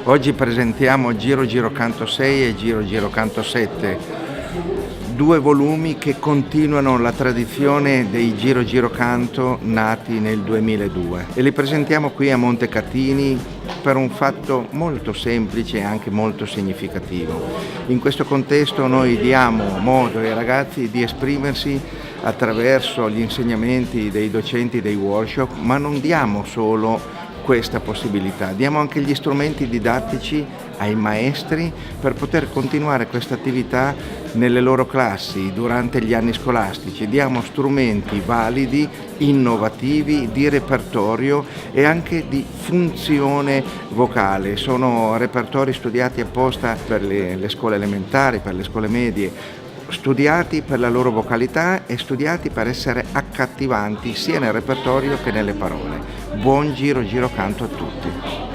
Oggi presentiamo Giro Giro Canto 6 e Giro Giro Canto 7, due volumi che continuano la tradizione dei Giro Giro Canto nati nel 2002 e li presentiamo qui a Montecatini per un fatto molto semplice e anche molto significativo. In questo contesto noi diamo modo ai ragazzi di esprimersi attraverso gli insegnamenti dei docenti dei workshop, ma non diamo solo questa possibilità, diamo anche gli strumenti didattici ai maestri per poter continuare questa attività nelle loro classi durante gli anni scolastici. Diamo strumenti validi, innovativi, di repertorio e anche di funzione vocale. Sono repertori studiati apposta per le scuole elementari, per le scuole medie, studiati per la loro vocalità e studiati per essere accattivanti sia nel repertorio che nelle parole. Buon Giro Giro Canto a tutti!